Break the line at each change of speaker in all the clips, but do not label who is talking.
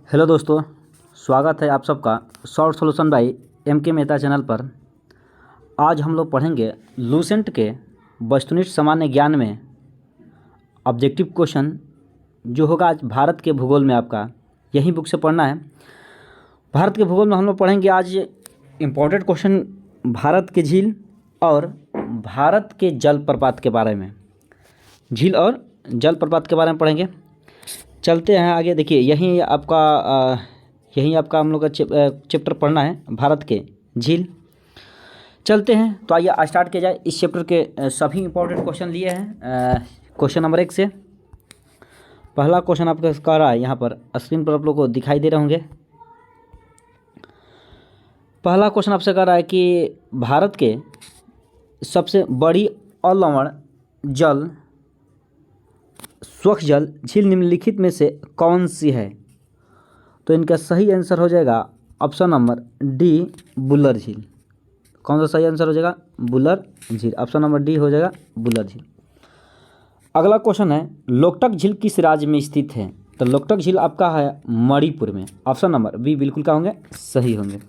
Hello दोस्तों, स्वागत है आप सबका शॉर्ट सॉल्यूशन बाई एम के मेहता चैनल पर। आज हम लोग पढ़ेंगे लूसेंट के वस्तुनिष्ठ सामान्य ज्ञान में ऑब्जेक्टिव क्वेश्चन जो होगा आज भारत के भूगोल में। आपका यही बुक से पढ़ना है। भारत के भूगोल में हम लोग पढ़ेंगे आज इम्पोर्टेंट क्वेश्चन भारत के झील और भारत के जलप्रपात के बारे में। झील और जलप्रपात के बारे में पढ़ेंगे। चलते हैं आगे। देखिए यही आपका हम लोग का चैप्टर पढ़ना है, भारत के झील। चलते हैं तो आइए स्टार्ट किया जाए। इस चैप्टर के सभी इंपॉर्टेंट क्वेश्चन लिए हैं क्वेश्चन नंबर 1 से। पहला क्वेश्चन आपका कह रहा है, यहाँ पर स्क्रीन पर आप लोग को दिखाई दे रहे होंगे। पहला क्वेश्चन आपसे कह रहा है कि भारत के सबसे बड़ी अलवण जल स्वच्छ जल झील निम्नलिखित में से कौन सी है? तो इनका सही आंसर हो जाएगा ऑप्शन नंबर डी, बुलर झील। कौन सा सही आंसर हो जाएगा? बुलर झील। ऑप्शन नंबर डी हो जाएगा बुलर झील। अगला क्वेश्चन है, लोकटक झील किस राज्य में स्थित है? तो लोकटक झील आपका है मणिपुर में। ऑप्शन नंबर बी बिल्कुल क्या होंगे? सही होंगे।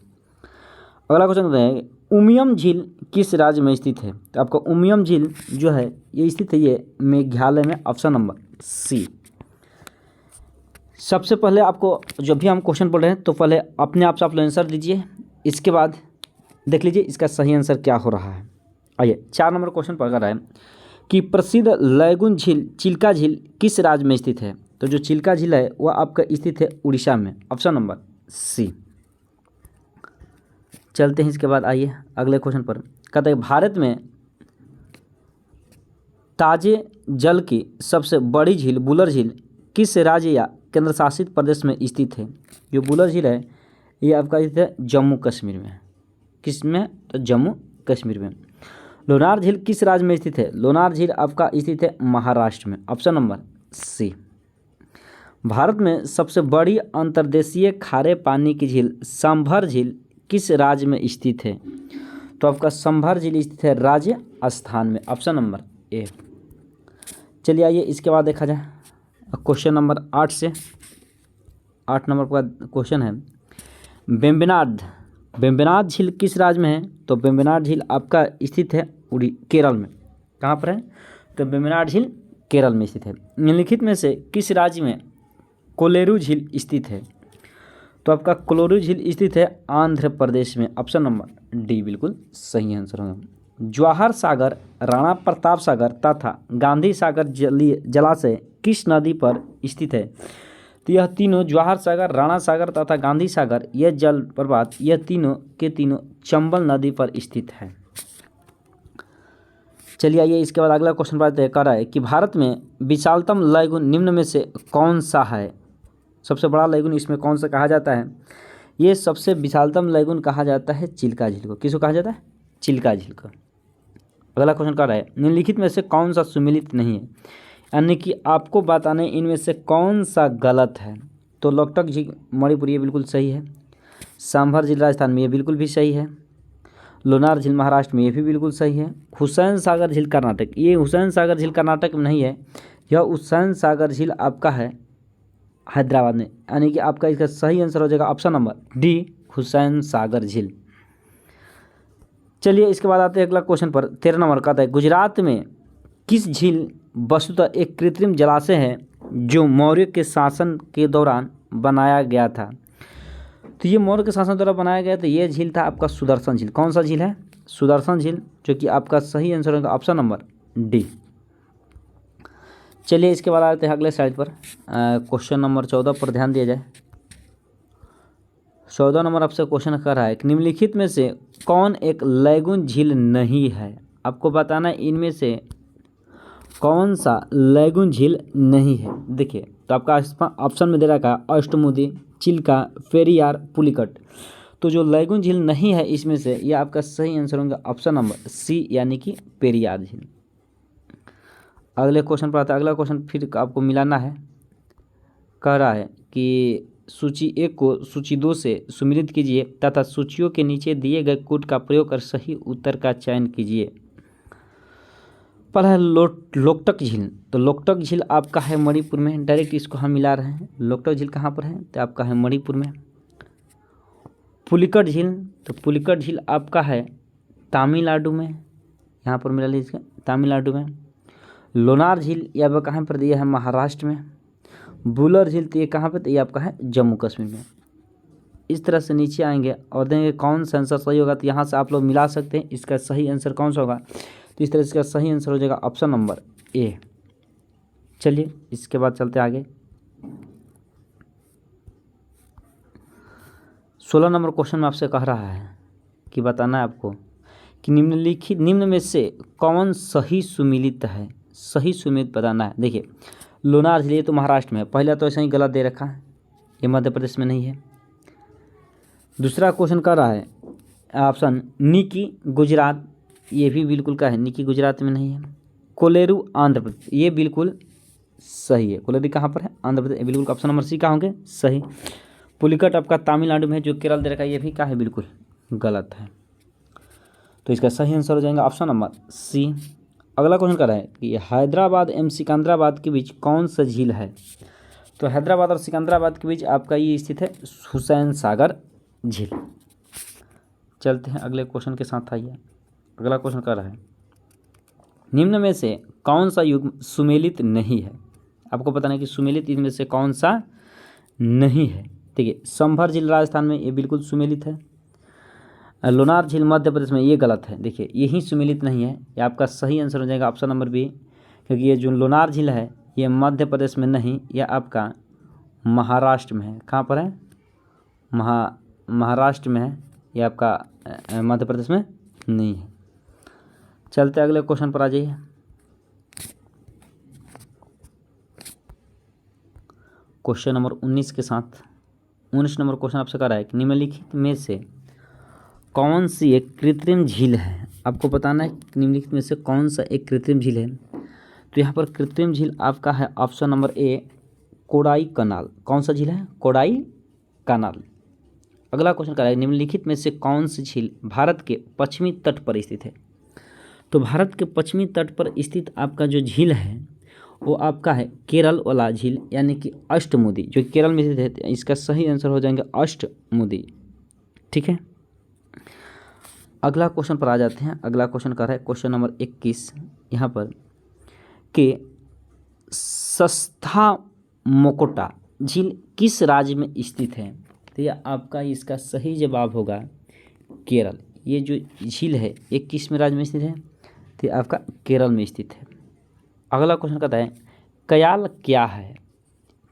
अगला क्वेश्चन है, उमियम झील किस राज्य में स्थित है? तो आपका उमियम झील जो है ये स्थित है ये मेघालय में। Option number C. सबसे पहले आपको जब भी हम क्वेश्चन पढ़ रहे हैं तो पहले अपने आप से आप लोग आंसर दीजिए, इसके बाद देख लीजिए इसका सही आंसर क्या हो रहा है। आइए 4 नंबर क्वेश्चन पढ़ रहा है कि प्रसिद्ध लैगून झील चिल्का झील किस राज्य में स्थित है? तो जो चिल्का झील है वह आपका स्थित है उड़ीसा में। Option number C. चलते हैं इसके बाद आइए अगले क्वेश्चन पर। कहते हैं भारत में ताजे जल की सबसे बड़ी झील बुलर झील किस राज्य या केंद्र शासित प्रदेश में स्थित है? जो बुलर झील है ये आपका स्थित है जम्मू कश्मीर में। किस में? तो जम्मू कश्मीर में। लोनार झील किस राज्य में स्थित है? लोनार झील आपका स्थित है महाराष्ट्र में। ऑप्शन नंबर सी। भारत में सबसे बड़ी अंतर्देशीय खारे पानी की झील सांभर झील किस राज्य में स्थित है? तो आपका सांभर झील स्थित है राजस्थान में। Option number A. चलिए आइए इसके बाद देखा जाए क्वेश्चन नंबर 8 से। 8 नंबर का क्वेश्चन है, वेम्बनाड झील किस राज्य में है? तो वेम्बनाड झील आपका स्थित है केरल में। कहाँ पर है? तो वेम्बनाड झील केरल में स्थित है। निम्नलिखित में से किस राज्य में कोलेरू झील स्थित है? तो आपका कोलेरू झील स्थित है आंध्र प्रदेश में। ऑप्शन नंबर डी बिल्कुल सही आंसर होगा। जवाहर सागर, राणा प्रताप सागर तथा गांधी सागर जलाशय किस नदी पर स्थित है? तो यह तीनों जवाहर सागर, राणा सागर तथा गांधी सागर यह जल प्रपात यह तीनों के तीनों चंबल नदी पर स्थित है। चलिए आइए इसके बाद अगला क्वेश्चन बात कर रहा है कि भारत में विशालतम लैगून निम्न में से कौन सा है? सबसे बड़ा लैगून इसमें कौन सा कहा जाता है? ये सबसे विशालतम लैगून कहा जाता है चिल्का झील को। किसको कहा जाता है? चिल्का झील को। अगला क्वेश्चन कर रहा है, निम्नलिखित में से कौन सा सुमेलित नहीं है? यानी कि आपको बताने इनमें से कौन सा गलत है। तो लोकटक झील मणिपुर ये बिल्कुल सही है। सांभर झील राजस्थान में ये बिल्कुल भी सही है। लोनार झील महाराष्ट्र में ये भी बिल्कुल सही है। हुसैन सागर झील कर्नाटक, ये हुसैन सागर झील कर्नाटक में नहीं है, यह हुसैन सागर झील आपका है हैदराबाद में। यानी कि आपका इसका सही आंसर हो जाएगा option number D, Hussain Sagar झील। चलिए इसके बाद आते हैं अगला क्वेश्चन पर। 13 नंबर का आता है, गुजरात में किस झील वस्तुतः एक कृत्रिम जलाशय है जो मौर्य के शासन के दौरान बनाया गया था? तो ये मौर्य के शासन द्वारा बनाया गया था, ये झील था आपका सुदर्शन झील। कौन सा झील है? सुदर्शन झील, जो कि आपका सही आंसर होगा ऑप्शन नंबर डी। चलिए इसके बाद आते हैं अगले साइड पर। क्वेश्चन नंबर 14 पर ध्यान दिया जाए। 14 नंबर आपसे क्वेश्चन कर रहा है कि निम्नलिखित में से कौन एक लैगून झील नहीं है? आपको बताना है इनमें से कौन सा लैगून झील नहीं है। देखिए तो आपका ऑप्शन में दे रखा है अष्टमुदी, चिल्का, पेरियार, पुलिकट। तो जो लैगून झील नहीं है इसमें से ये आपका सही आंसर होगा ऑप्शन नंबर सी, यानी कि पेरियार झील। अगले क्वेश्चन पर आता है। अगला क्वेश्चन फिर आपको मिलाना है। कह रहा है कि सूची 1 को सूची 2 से सुमेलित कीजिए तथा सूचियों के नीचे दिए गए कोड का प्रयोग कर सही उत्तर का चयन कीजिए। पहला है लोकटक झील। तो लोकटक झील आपका है मणिपुर में, डायरेक्ट इसको हम मिला रहे हैं। लोकटक झील कहाँ पर है? तो आपका है मणिपुर में। पुलिकट झील, तो पुलिकट झील आपका है तमिलनाडु में, यहाँ पर मिला लीजिए तमिलनाडु में। लोनार झील ये आपका कहाँ पर दिया है? महाराष्ट्र में। बुलर झील तो ये कहाँ पर? तो ये आपका है जम्मू कश्मीर में। इस तरह से नीचे आएंगे और देंगे कौन सा आंसर सही होगा, तो यहाँ से आप लोग मिला सकते हैं इसका सही आंसर कौन सा होगा। तो इस तरह से इसका सही आंसर हो जाएगा ऑप्शन नंबर ए। चलिए इसके बाद चलते आगे। 16 नंबर क्वेश्चन में आपसे कह रहा है कि बताना है आपको कि निम्न में से कौन सही सुमेलित है। सही सुमेलित बताना है। देखिए लोनार झील ये तो महाराष्ट्र में है, पहला तो ऐसा ही गलत दे रखा है, ये मध्य प्रदेश में नहीं है। दूसरा क्वेश्चन कर रहा है ऑप्शन निकी गुजरात, ये भी बिल्कुल का है, निकी गुजरात में नहीं है। कोलेरू आंध्र प्रदेश, ये बिल्कुल सही है। कोलेरू कहाँ पर है? आंध्र प्रदेश, बिल्कुल ऑप्शन नंबर सी का होंगे सही। पुलिकट आपका तमिलनाडु में है, जो केरल दे रखा है, ये भी का है बिल्कुल गलत है। तो इसका सही आंसर हो जाएगा ऑप्शन नंबर सी। अगला क्वेश्चन कर रहा है कि हैदराबाद एवं सिकंदराबाद के बीच कौन सा झील है। तो हैदराबाद और सिकंदराबाद के बीच आपका ये स्थित है हुसैन सागर झील। चलते हैं अगले क्वेश्चन के साथ। आइए अगला क्वेश्चन कर रहा है निम्न में से कौन सा युग्म सुमेलित नहीं है। आपको पता नहीं कि सुमेलित इनमें से कौन सा नहीं है। देखिए संभर झील राजस्थान में, ये बिल्कुल सुमेलित है। लोनार झील मध्य प्रदेश में, ये गलत है। देखिए यही सुमेलित नहीं है, ये आपका सही आंसर हो जाएगा ऑप्शन नंबर बी, क्योंकि ये जो लोनार झील है ये मध्य प्रदेश में नहीं, यह आपका महाराष्ट्र में है। कहाँ पर है? महाराष्ट्र में है, ये आपका मध्य प्रदेश में नहीं है। चलते अगले क्वेश्चन पर आ जाइए। क्वेश्चन नंबर 19 के साथ 19 नंबर क्वेश्चन आपसे कर रहा है कि निम्नलिखित में से कौन सी एक कृत्रिम झील है। आपको बताना है निम्नलिखित में से कौन सा एक कृत्रिम झील है। तो यहाँ पर कृत्रिम झील आपका है ऑप्शन नंबर ए कोडाई कनाल। कौन सा झील है? कोडाई कनाल। अगला क्वेश्चन कर रहा है निम्नलिखित में से कौन सी झील भारत के पश्चिमी तट पर स्थित है। तो भारत के पश्चिमी तट पर स्थित आपका जो झील है वो आपका है केरल वाला झील, यानी कि अष्टमुदी, जो केरल में स्थित है। इसका सही आंसर हो जाएंगे अष्टमुदी। ठीक है, अगला क्वेश्चन पर आ जाते हैं। अगला क्वेश्चन कर रहा है क्वेश्चन नंबर 21 यहाँ पर कि सस्था मोकोटा झील किस राज्य में स्थित है। तो यह आपका इसका सही जवाब होगा केरल। ये जो झील है ये किस में राज्य में स्थित है? तो आपका केरल में स्थित है। अगला क्वेश्चन कहता है कयाल क्या है।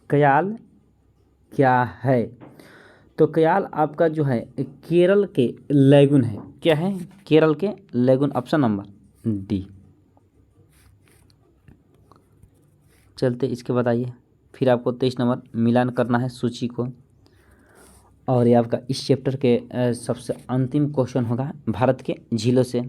कयाल क्या है? तो कयाल आपका जो है केरल के लेगुन है। क्या है? केरल के लेगुन, ऑप्शन नंबर डी। चलते इसके बताइए। फिर आपको 23 नंबर मिलान करना है सूची को, और ये आपका इस चैप्टर के सबसे अंतिम क्वेश्चन होगा भारत के झीलों से।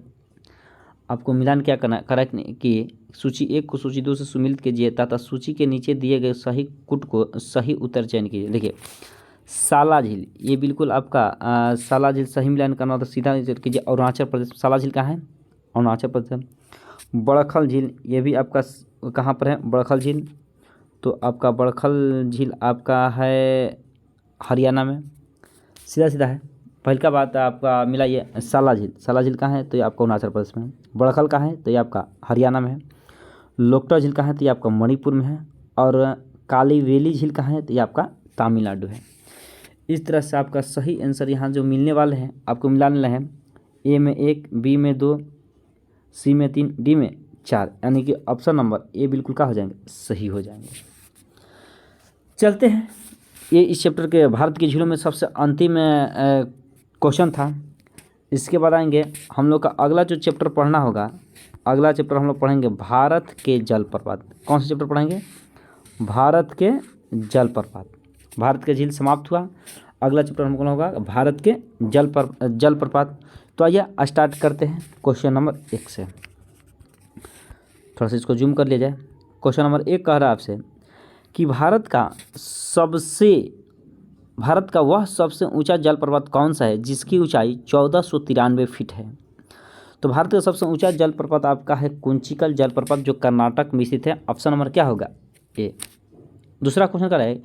आपको मिलान क्या करना करेक्ट कि सूची 1 को सूची 2 से सुमिलित कीजिए तथा सूची के नीचे दिए गए सही कुट को सही उत्तर चयन कीजिए। देखिए साला झील, ये बिल्कुल आपका साला झील सही मिलान करना हो तो सीधा कीजिए अरुणाचल प्रदेश। साला झील कहाँ है? अरुणाचल प्रदेश। बड़खल झील, ये भी आपका कहाँ पर है? बड़खल झील, तो आपका बड़खल झील आपका है हरियाणा में। सीधा सीधा है। पहल का बात आपका मिलाइए। साला झील, साला झील कहाँ है? तो ये आपका अरुणाचल प्रदेश में है। बड़खल कहाँ है? तो ये आपका हरियाणा में है। लोकटा झील कहाँ है? तो ये आपका मणिपुर में है। और कालीवेली झील कहाँ है? तो ये आपका तमिलनाडु है। इस तरह से आपका सही आंसर यहाँ जो मिलने वाले हैं आपको मिलाने हैं। ए में 1, बी में 2, सी में 3, डी में 4, यानी कि ऑप्शन नंबर ए बिल्कुल का हो जाएंगे, सही हो जाएंगे। चलते हैं, ये इस चैप्टर के भारत की झीलों में सबसे अंतिम क्वेश्चन था। इसके बाद आएंगे हम लोग का अगला जो चैप्टर पढ़ना होगा। अगला चैप्टर हम लोग पढ़ेंगे भारत के जलप्रपात। कौन सा चैप्टर पढ़ेंगे? भारत के जलप्रपात। भारत के झील समाप्त हुआ। अगला चैप्टर हमको होगा भारत के जलप्रपात। तो आइए स्टार्ट करते हैं क्वेश्चन नंबर 1 से। थोड़ा सा इसको जूम कर लिया जाए। क्वेश्चन नंबर 1 कह रहा है आपसे कि भारत का वह सबसे ऊंचा जलप्रपात कौन सा है जिसकी ऊंचाई 1493 फीट है। तो भारत का सबसे ऊंचा जलप्रपात आपका है कुंचिकल जलप्रपात, जो कर्नाटक में स्थित है। ऑप्शन नंबर क्या होगा? ए। दूसरा क्वेश्चन कर रहा है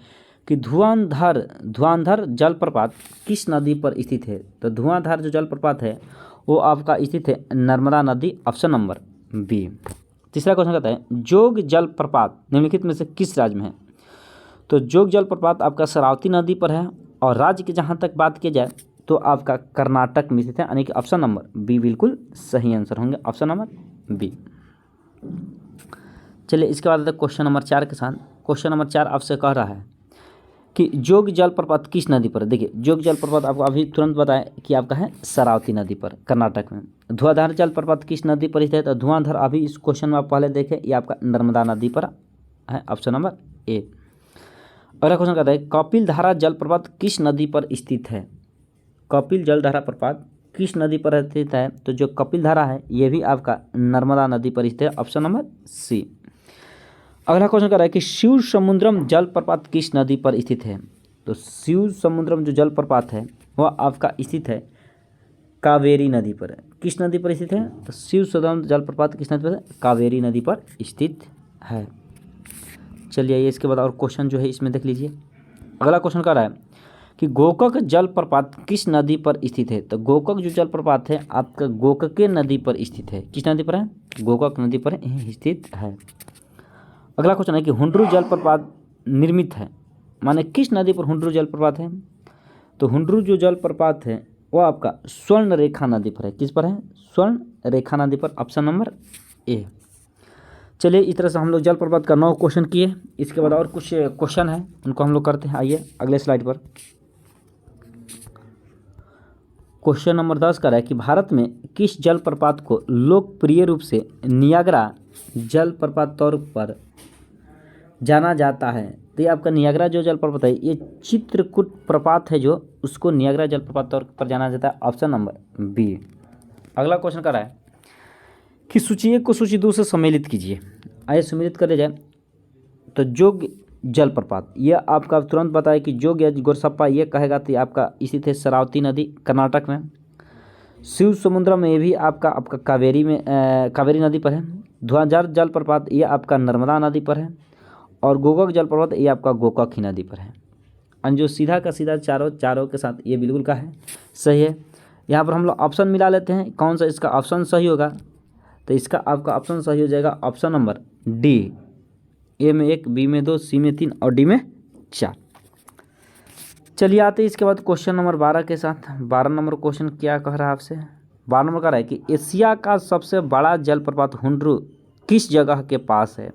कि धुआंधार जलप्रपात किस नदी पर स्थित है? तो धुआंधार जो जलप्रपात है वो आपका स्थित है नर्मदा नदी। Option number B. तीसरा क्वेश्चन कहता है जोग जलप्रपात निम्नलिखित में से किस राज्य में है? तो जोग जलप्रपात आपका शरावती नदी पर है, और राज्य की जहाँ तक बात की जाए तो आपका कर्नाटक में स्थित है, यानी कि ऑप्शन नंबर बी बिल्कुल सही आंसर होंगे। Option number B. चलिए इसके बाद क्वेश्चन नंबर 4 के साथ। क्वेश्चन नंबर 4 आपसे कह रहा है कि जोग जलप्रपात किस नदी पर है? देखिए जोग जलप्रपात आपको अभी तुरंत बताया कि आपका है शरावती नदी पर, कर्नाटक में। धुआंधार जलप्रपात किस नदी पर स्थित है? तो धुआंधार अभी इस क्वेश्चन में आप पहले देखें, ये आपका नर्मदा नदी पर है। Option number A. अगला क्वेश्चन कहता है कपिल धारा जलप्रपात किस नदी पर स्थित है? कपिल जलधारा प्रपात किस नदी पर स्थित है? तो जो कपिल धारा है ये भी आपका नर्मदा नदी पर स्थित है। Option number C. अगला क्वेश्चन कर रहा है कि शिव समुद्रम जलप्रपात किस नदी पर स्थित है? तो शिव समुद्रम जो जलप्रपात है वह आपका स्थित है कावेरी नदी पर। किस नदी पर स्थित है? तो शिव समुद्रम जलप्रपात किस नदी पर है? कावेरी नदी पर स्थित है। चलिए ये इसके बाद और क्वेश्चन जो है इसमें देख लीजिए। अगला क्वेश्चन कर रहा है कि गोकक जलप्रपात किस नदी पर स्थित है? तो गोकक जो जलप्रपात है आपका गोकके नदी पर स्थित है। किस नदी पर है? गोकक नदी पर स्थित है। अगला क्वेश्चन है कि हुंड्रू जलप्रपात निर्मित है, माने किस नदी पर हुंड्रू जलप्रपात है? तो हुंड्रू जो जलप्रपात है वह आपका स्वर्ण रेखा नदी पर है। किस पर है? स्वर्ण रेखा नदी पर। Option number A. चलिए इस तरह से हम लोग जलप्रपात का 9 क्वेश्चन किए। इसके बाद और कुछ क्वेश्चन है उनको हम लोग करते हैं। आइए अगले स्लाइड पर। क्वेश्चन नंबर 10 का है कि भारत में किस जलप्रपात को लोकप्रिय रूप से नियाग्रा जलप्रपात तौर पर जाना जाता है? तो ये आपका नियाग्रा जो जलप्रपात है ये चित्रकूट प्रपात है जो उसको नियाग्रा जलप्रपात तौर पर जाना जाता है। Option number B. अगला क्वेश्चन कर रहा है कि सूची 1 को सूची 2 से सम्मिलित कीजिए। आइए सम्मिलित कर ले जाए। तो जोग जलप्रपात यह आपका तुरंत बताए कि जोग या गोरसप्पा ये कहेगा तो आपका स्थित है शरावती नदी कर्नाटक में। शिव समुद्र में ये भी आपका कावेरी नदी पर है। धुआंधार जलप्रपात ये आपका नर्मदा नदी पर है, और गोकक जलप्रपात ये आपका गोकक ही नदी पर है। और जो सीधा का सीधा चारों के साथ ये बिल्कुल का है सही है। यहाँ पर हम लोग ऑप्शन मिला लेते हैं, कौन सा इसका ऑप्शन सही होगा? तो इसका आपका ऑप्शन सही हो जाएगा ऑप्शन नंबर डी। ए में 1, बी में 2, सी में 3 और डी में 4। चलिए आते हैं इसके बाद क्वेश्चन नंबर 12 के साथ। 12 नंबर क्वेश्चन क्या कह रहा है आपसे? 12 नंबर कह रहा है कि एशिया का सबसे बड़ा जलप्रपात हुंड्रू किस जगह के पास है?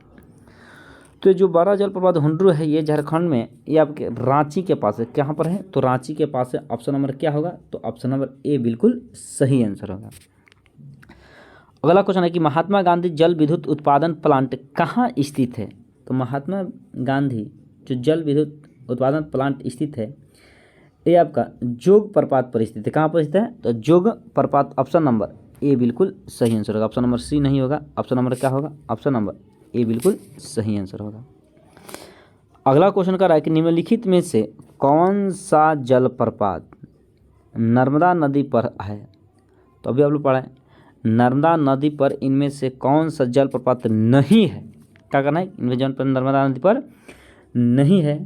तो जो बड़ा जलप्रपात हुंड्रू है ये झारखंड में, ये आपके रांची के पास है। कहाँ पर है? तो रांची के पास है। ऑप्शन नंबर क्या होगा? तो ऑप्शन नंबर ए बिल्कुल सही आंसर होगा। अगला क्वेश्चन है कि महात्मा गांधी जल विद्युत उत्पादन प्लांट कहाँ स्थित है? तो महात्मा गांधी जो जल विद्युत उत्पादन प्लांट स्थित है ये आपका जोग प्रपात पर स्थित है। कहाँ पर स्थित है? तो जोग प्रपात। ऑप्शन नंबर ए बिल्कुल सही आंसर होगा। ऑप्शन नंबर सी नहीं होगा। ऑप्शन नंबर क्या होगा? ऑप्शन नंबर ए बिल्कुल सही आंसर होगा। अगला क्वेश्चन कर रहा है कि निम्नलिखित में से कौन सा जलप्रपात नर्मदा नदी पर है? तो अभी आप लोग पढ़ा है नर्मदा नदी पर इनमें से कौन सा जलप्रपात नहीं है? क्या करना है? इनमें जलप्रपात नर्मदा नदी पर नहीं है,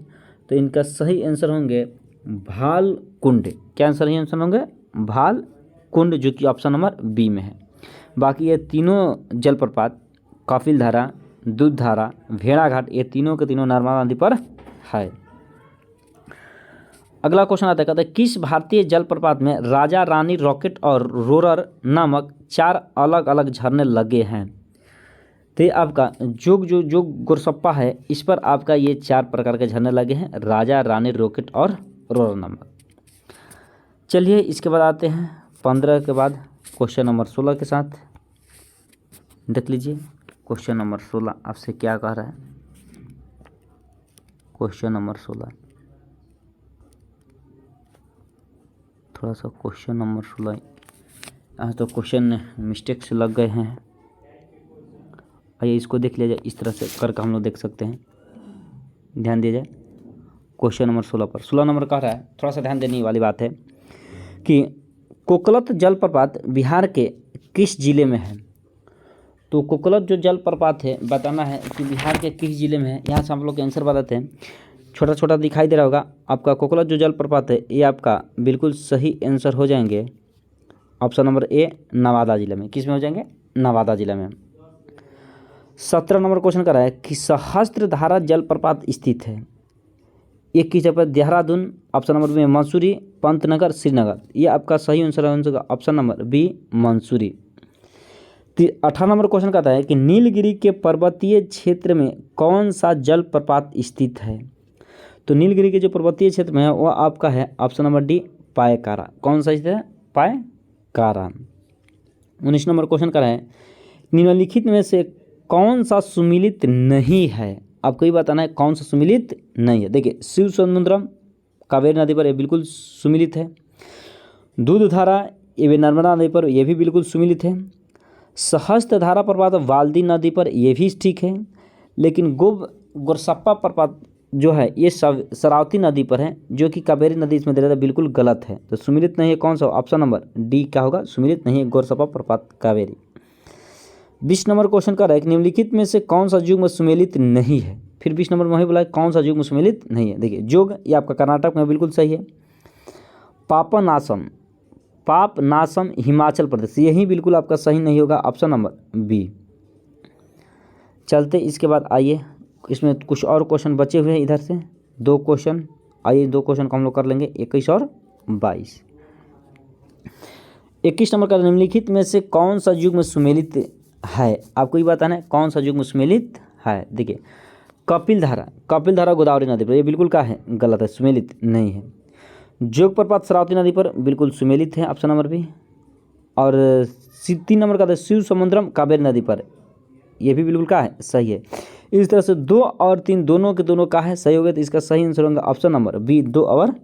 तो इनका सही आंसर होंगे भाल कुंड। क्या आंसर सही आंसर होंगे? भाल कुंड, जो कि ऑप्शन नंबर बी में है। बाकी ये तीनों जलप्रपात कपिल धारा, दूध धारा, भेड़ाघाट ये तीनों के तीनों नर्मदा नदी पर है। अगला क्वेश्चन आता है, कहता है किस भारतीय जलप्रपात में राजा रानी रॉकेट और रोरर नामक 4 अलग अलग झरने लगे हैं? तो ये आपका जो गोरसप्पा है इस पर आपका ये 4 प्रकार के झरने लगे हैं, राजा रानी रॉकेट और रोरर नामक। चलिए इसके बाद आते हैं 15 के बाद क्वेश्चन नंबर 16 के साथ। देख लीजिए क्वेश्चन नंबर 16 आपसे क्या कह रहा है। क्वेश्चन नंबर 16 थोड़ा सा क्वेश्चन नंबर 16 यहाँ तो क्वेश्चन मिस्टेक से लग गए हैं। आइए इसको देख लिया जाए, इस तरह से करके हम लोग देख सकते हैं। ध्यान दिया जाए क्वेश्चन नंबर 16 पर। 16 नंबर कह रहा है, थोड़ा सा ध्यान देने वाली बात है कि कोकलत जलप्रपात बिहार के किस जिले में है? तो कोकलत जो जलप्रपात है बताना है कि बिहार के किस जिले में है। यहाँ से हम लोग आंसर बताते हैं। छोटा छोटा दिखाई दे रहा होगा आपका कोकलत जो जलप्रपात है, ये आपका बिल्कुल सही आंसर हो जाएंगे ऑप्शन नंबर ए, नवादा जिले में। किस में हो जाएंगे? नवादा जिले में। 17 नंबर क्वेश्चन कर रहा है कि सहस्त्रधारा जलप्रपात स्थित है, ये किस जगह पर? Dehradun, option number B Mussoorie, Pantnagar, Srinagar. ये आपका सही आंसर होगा option number B Mussoorie. 18 number question कहता है कि नीलगिरी के पर्वतीय क्षेत्र में कौन सा जलप्रपात स्थित है? तो नीलगिरी के जो पर्वतीय क्षेत्र में है वो आपका है ऑप्शन नंबर डी, पायकारा। कौन सा स्थित है? पायकारा। 19 नंबर क्वेश्चन कर रहा है निम्नलिखित में से कौन सा सुमिलित नहीं है? आपको ये बताना है कौन सा सुमिलित नहीं है। देखिए, शिव समुद्रम कावेरी नदी पर ये बिल्कुल सुमिलित है। दूधधारा ये भी नर्मदा नदी पर यह भी बिल्कुल सुमिलित है। सहस्त्रधारा प्रपात वाल्दी नदी पर यह भी ठीक है। लेकिन गोरसप्पा प्रपात जो है ये शरावती नदी पर है, जो कि कावेरी नदी इसमें दे रहा था, बिल्कुल गलत है। तो सुमिलित नहीं है कौन सा? ऑप्शन नंबर डी क्या होगा? सुमिलित नहीं है गोरसप्पा प्रपात कावेरी। 20 नंबर क्वेश्चन का है कि निम्नलिखित में से कौन सा युग्म सुमेलित नहीं है? फिर 20 नंबर में वही बोला है कौन सा युग्म सुमेलित नहीं है। देखिए, जोग ये आपका कर्नाटक में बिल्कुल सही है। पापनासम हिमाचल प्रदेश, यही बिल्कुल आपका सही नहीं होगा, ऑप्शन नंबर बी। चलते इसके बाद आइए, इसमें कुछ और क्वेश्चन बचे हुए हैं इधर से, 2 क्वेश्चन। आइए 2 क्वेश्चन को हम लोग कर लेंगे, 21 और 22। 21 नंबर का निम्नलिखित में से कौन सा युग्म सुमेलित है? आपको ये बताना है कौन सा युग्म सुमेलित है। देखिए, कपिल धारा गोदावरी नदी पर, ये बिल्कुल क्या है? गलत है, सुमेलित नहीं है। जोग प्रपात शरावती नदी पर बिल्कुल सुमेलित है, ऑप्शन नंबर बी। और 3 नंबर का था शिव समुद्रम कावेरी नदी पर, यह भी बिल्कुल क्या है? सही है। इस तरह से 2 और 3 दोनों के दोनों का है सही हो गए, तो इसका सही आंसर होगा ऑप्शन नंबर बी, 2 और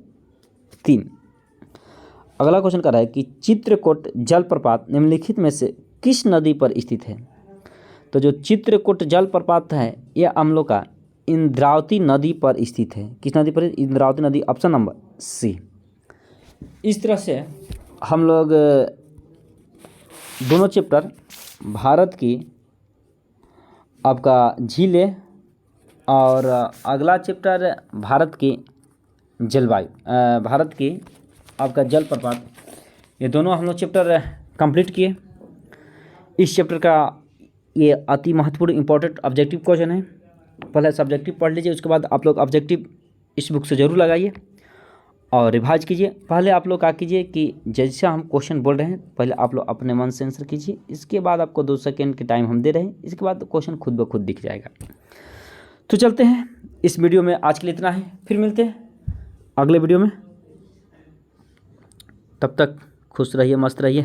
3। अगला क्वेश्चन कर रहा है कि चित्रकूट जलप्रपात निम्नलिखित में से किस नदी पर स्थित है? तो जो चित्रकूट जलप्रपात है यह हम लोग का इंद्रावती नदी पर स्थित है। किस नदी पर? इंद्रावती नदी, ऑप्शन नंबर सी। इस तरह से हम लोग दोनों चैप्टर भारत की आपका झीलें और अगला चैप्टर भारत की जलवायु, भारत की आपका जलप्रपात, ये दोनों हम लोग चैप्टर कंप्लीट किए। इस चैप्टर का ये अति महत्वपूर्ण इंपॉर्टेंट ऑब्जेक्टिव क्वेश्चन है। पहले सब्जेक्टिव पढ़ लीजिए, उसके बाद आप लोग ऑब्जेक्टिव इस बुक से ज़रूर लगाइए और रिवाइज कीजिए। पहले आप लोग क्या कीजिए कि जैसा हम क्वेश्चन बोल रहे हैं पहले आप लोग अपने मन से आंसर कीजिए, इसके बाद आपको 2 सेकेंड के टाइम हम दे रहे हैं, इसके बाद क्वेश्चन खुद ब खुद दिख जाएगा। तो चलते हैं, इस वीडियो में आज के लिए इतना है, फिर मिलते हैं अगले वीडियो में। तब तक खुश रहिए, मस्त रहिए।